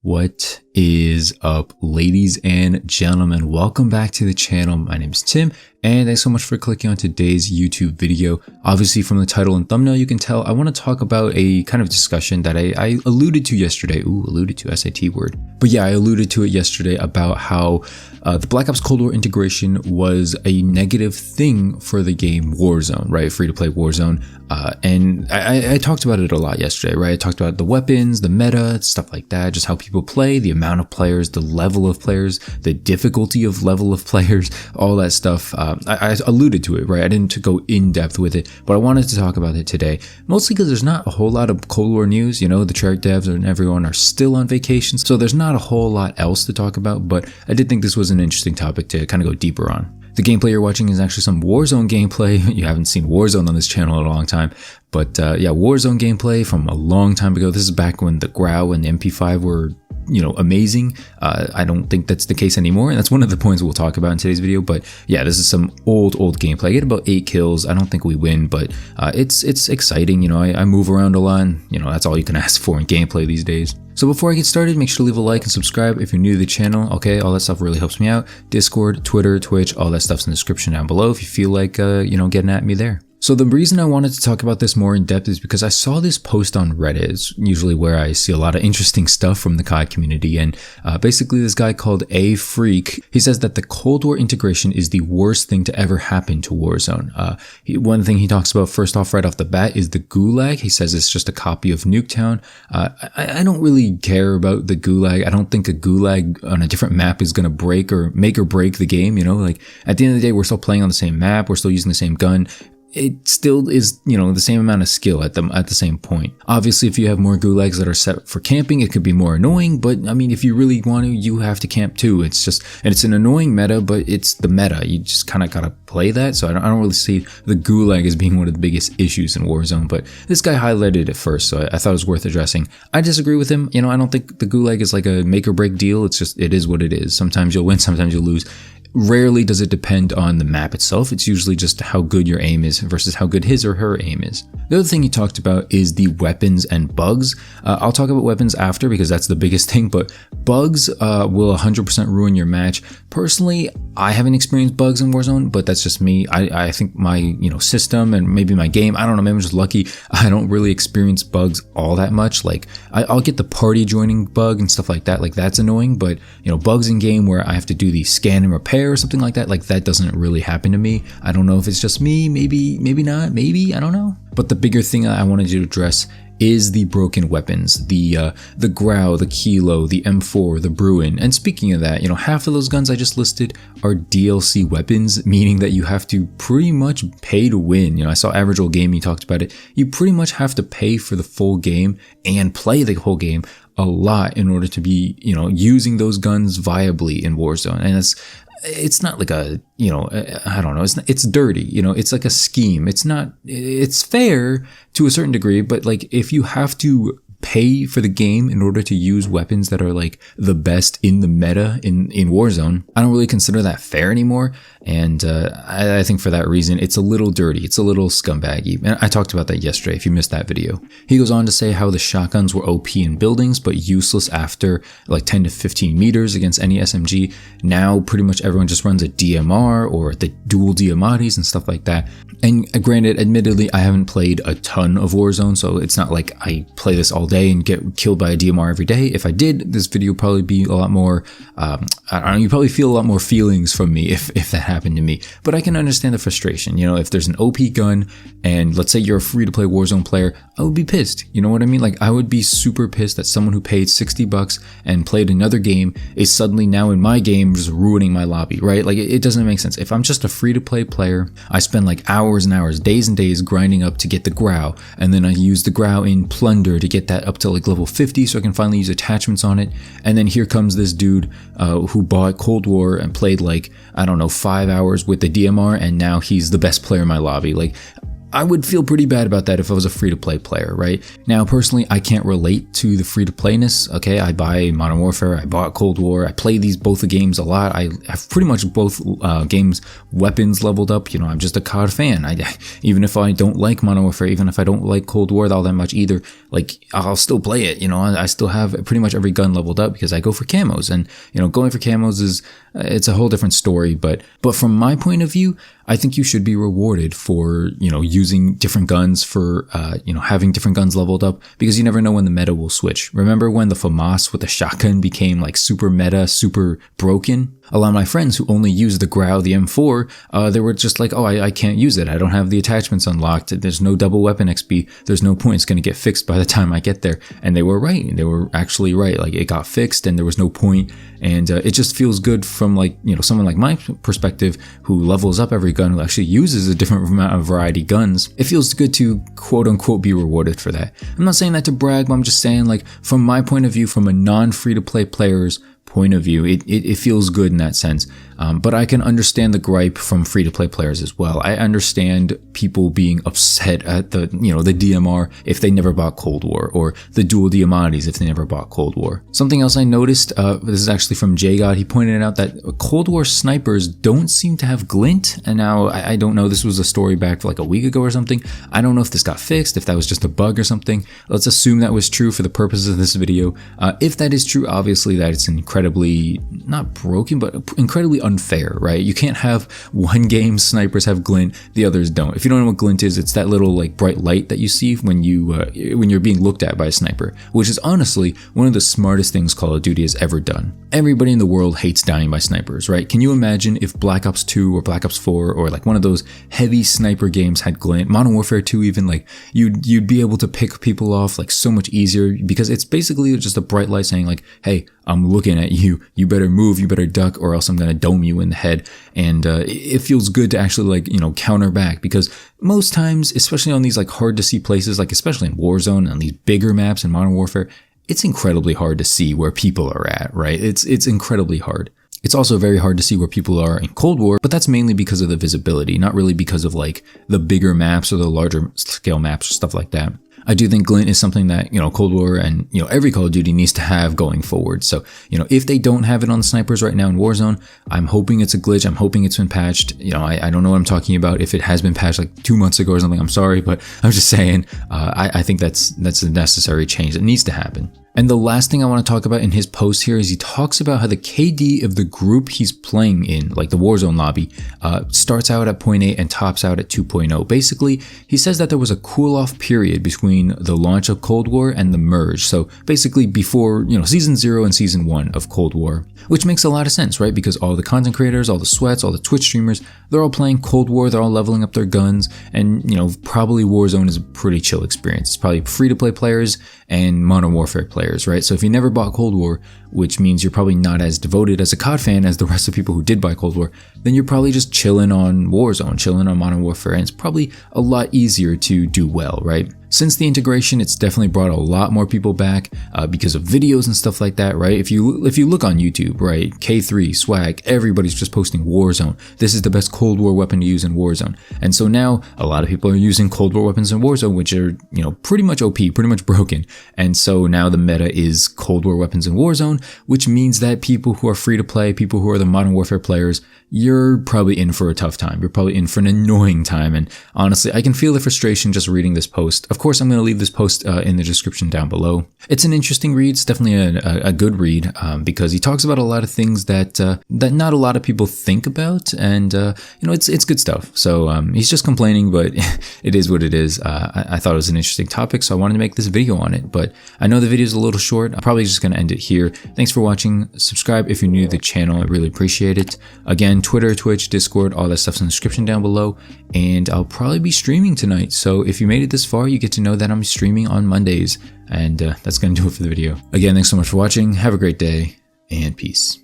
What is up, ladies and gentlemen? Welcome back to the channel. My name is Tim, and thanks so much for clicking on today's YouTube video. Obviously, from the title and thumbnail, you can tell I want to talk about a kind of discussion that I alluded to yesterday. Ooh, alluded to, SAT word. But yeah, I alluded to it yesterday about how the Black Ops Cold War integration was a negative thing for the game Warzone, right? Free-to-play Warzone. And I talked about it a lot yesterday, right? I talked about the weapons, the meta, stuff like that, just how people play, the amount of players, the level of players, the difficulty of level of players, all that stuff. I alluded to it, right? I didn't go in depth with it, but I wanted to talk about it today, mostly because there's not a whole lot of Cold War news. You know, the treyarch devs and everyone are still on vacation, so there's not a whole lot else to talk about, but I did think this was an interesting topic to kind of go deeper on. The gameplay you're watching is actually some Warzone gameplay. You haven't seen Warzone on this channel in a long time, but yeah, Warzone gameplay from a long time ago. This is back when the Grau and the MP5 were, you know, amazing. I don't think that's the case anymore, and that's one of the points we'll talk about in today's video. But yeah, this is some old gameplay. I get about 8 kills. I don't think we win, but it's exciting. You know, I move around a lot, and, you know, that's all you can ask for in gameplay these days. So before I get started, make sure to leave a like and subscribe if you're new to the channel. Okay, all that stuff really helps me out. Discord, Twitter, Twitch, all that stuff's in the description down below if you feel like you know, getting at me there. So the reason I wanted to talk about this more in depth is because I saw this post on Reddit. It's usually where I see a lot of interesting stuff from the COD community, and basically this guy called A Freak, he says that the Cold War integration is the worst thing to ever happen to Warzone. One thing he talks about first off, right off the bat, is the Gulag. He says it's just a copy of Nuketown. I don't really care about the Gulag. I don't think a Gulag on a different map is going to break or make or break the game. You know, like at the end of the day, we're still playing on the same map. We're still using the same gun. It still is, you know, the same amount of skill at the same point. Obviously, if you have more gulags that are set for camping, it could be more annoying, but I mean, if you really want to, you have to camp too. It's just, and it's an annoying meta, but it's the meta. You just kind of gotta play that. So I don't really see the gulag as being one of the biggest issues in Warzone, but this guy highlighted it first, so I thought it was worth addressing. I disagree with him. You know, I don't think the gulag is like a make or break deal. It's just, it is what it is. Sometimes you'll win, sometimes you'll lose. Rarely does it depend on the map itself. It's usually just how good your aim is versus how good his or her aim is. The other thing he talked about is the weapons and bugs. I'll talk about weapons after because that's the biggest thing, but bugs will 100% ruin your match. Personally, I haven't experienced bugs in Warzone, but that's just me. I think my, you know, system and maybe my game, I don't know, maybe I'm just lucky. I don't really experience bugs all that much. Like I'll get the party joining bug and stuff like that. Like that's annoying, but you know, bugs in game where I have to do the scan and repair or something like that doesn't really happen to me. I don't know if it's just me, maybe not, maybe, I don't know. But the bigger thing I wanted to address is the broken weapons, the Grau, the Kilo, the M4, the Bruin. And speaking of that, you know, half of those guns I just listed are DLC weapons, meaning that you have to pretty much pay to win. You know, I saw Average Old Game, he talked about it. You pretty much have to pay for the full game and play the whole game a lot in order to be, you know, using those guns viably in Warzone. And it's not like a, you know, I don't know, it's dirty, you know, it's like a scheme. It's fair to a certain degree, but like if you have to pay for the game in order to use weapons that are like the best in the meta in Warzone, I don't really consider that fair anymore. And I think for that reason, it's a little dirty. It's a little scumbaggy. And I talked about that yesterday if you missed that video. He goes on to say how the shotguns were OP in buildings, but useless after like 10 to 15 meters against any SMG. Now pretty much everyone just runs a DMR or the dual DMRs and stuff like that. And granted, admittedly, I haven't played a ton of Warzone, so it's not like I play this all day and get killed by a DMR every day. If I did, this video would probably be a lot more, I don't know, you probably feel a lot more feelings from me if that happened to me. But I can understand the frustration. You know, if there's an OP gun and let's say you're a free-to-play Warzone player, I would be pissed. You know what I mean? Like I would be super pissed that someone who paid $60 and played another game is suddenly now in my game just ruining my lobby, right? Like it doesn't make sense. If I'm just a free-to-play player, I spend like hours and hours, days and days grinding up to get the Grau, and then I use the Grau in Plunder to get that up to like level 50 so I can finally use attachments on it. And then here comes this dude who bought Cold War and played like, I don't know, 5 hours with the DMR, and now he's the best player in my lobby. Like I would feel pretty bad about that if I was a free-to-play player, right? Now, personally, I can't relate to the free-to-playness, okay? I buy Modern Warfare, I bought Cold War, I play both the games a lot. I have pretty much both games weapons leveled up. You know, I'm just a COD fan. Even if I don't like Modern Warfare, even if I don't like Cold War all that much either, like, I'll still play it, you know? I still have pretty much every gun leveled up because I go for camos, and, you know, going for camos is, it's a whole different story, but from my point of view, I think you should be rewarded for, you know, using different guns, for, you know, having different guns leveled up, because you never know when the meta will switch. Remember when the FAMAS with the shotgun became like super meta, super broken? A lot of my friends who only use the Grau, the M4, they were just like, oh, I can't use it. I don't have the attachments unlocked. There's no double weapon XP. There's no point. It's going to get fixed by the time I get there. And they were right. They were actually right. Like, it got fixed and there was no point. And it just feels good from, like, you know, someone like my perspective who levels up every gun, who actually uses a different amount of variety guns. It feels good to quote unquote be rewarded for that. I'm not saying that to brag, but I'm just saying, like, from my point of view, from a non-free-to-play player's point of view, it feels good in that sense. But I can understand the gripe from free-to-play players as well. I understand people being upset at the DMR if they never bought Cold War, or the dual Diamantes if they never bought Cold War. Something else I noticed, this is actually from JGod, he pointed out that Cold War snipers don't seem to have glint, and now I don't know, this was a story back like a week ago or something. I don't know if this got fixed, if that was just a bug or something. Let's assume that was true for the purposes of this video. If that is true, obviously that it's incredibly, not broken, but incredibly unfair, right? You can't have one game snipers have glint, the others don't. If you don't know what glint is, it's that little like bright light that you see when you're being looked at by a sniper, which is honestly one of the smartest things Call of Duty has ever done. Everybody in the world hates dying by snipers, right? Can you imagine if Black Ops 2 or Black Ops 4 or like one of those heavy sniper games had glint? Modern Warfare 2 even, like, you'd be able to pick people off like so much easier, because it's basically just a bright light saying like, hey, I'm looking at you, you better move, you better duck, or else I'm gonna dome you in the head. And it feels good to actually, like, you know, counter back, because most times, especially on these like hard to see places, like especially in Warzone and these bigger maps in Modern Warfare, it's incredibly hard to see where people are at, right? It's incredibly hard. It's also very hard to see where people are in Cold War, but that's mainly because of the visibility, not really because of like the bigger maps or the larger scale maps or stuff like that. I do think glint is something that, you know, Cold War and, you know, every Call of Duty needs to have going forward. So, you know, if they don't have it on the snipers right now in Warzone, I'm hoping it's a glitch. I'm hoping it's been patched. You know, I don't know what I'm talking about. If it has been patched like 2 months ago or something, I'm sorry, but I'm just saying, I think that's a necessary change that needs to happen. And the last thing I want to talk about in his post here is he talks about how the KD of the group he's playing in, like the Warzone lobby, starts out at 0.8 and tops out at 2.0. Basically, he says that there was a cool-off period between the launch of Cold War and the merge. So basically before, you know, Season 0 and Season 1 of Cold War, which makes a lot of sense, right? Because all the content creators, all the sweats, all the Twitch streamers, they're all playing Cold War, they're all leveling up their guns, and, you know, probably Warzone is a pretty chill experience. It's probably free-to-play players and Modern Warfare players, right? So if you never bought Cold War, which means you're probably not as devoted as a COD fan as the rest of people who did buy Cold War, then you're probably just chilling on Warzone, chilling on Modern Warfare, and it's probably a lot easier to do well, right? Since the integration, it's definitely brought a lot more people back because of videos and stuff like that, right? If you look on YouTube, right, K3, Swag, everybody's just posting Warzone. This is the best Cold War weapon to use in Warzone. And so now a lot of people are using Cold War weapons in Warzone, which are, you know, pretty much OP, pretty much broken. And so now the meta is Cold War weapons in Warzone, which means that people who are free to play, people who are the Modern Warfare players, you're probably in for a tough time. You're probably in for an annoying time. And honestly, I can feel the frustration just reading this post. Of course, I'm going to leave this post in the description down below. It's an interesting read. It's definitely a good read because he talks about a lot of things that that not a lot of people think about, and you know, it's good stuff. So he's just complaining, but it is what it is. I thought it was an interesting topic, so I wanted to make this video on it. But I know the video is a little short. I'm probably just going to end it here. Thanks for watching. Subscribe if you're new to the channel. I really appreciate it. Again, Twitter, Twitch, Discord, all that stuff's in the description down below. And I'll probably be streaming tonight. So if you made it this far, you get to know that I'm streaming on Mondays. And that's going to do it for the video. Again, thanks so much for watching. Have a great day and peace.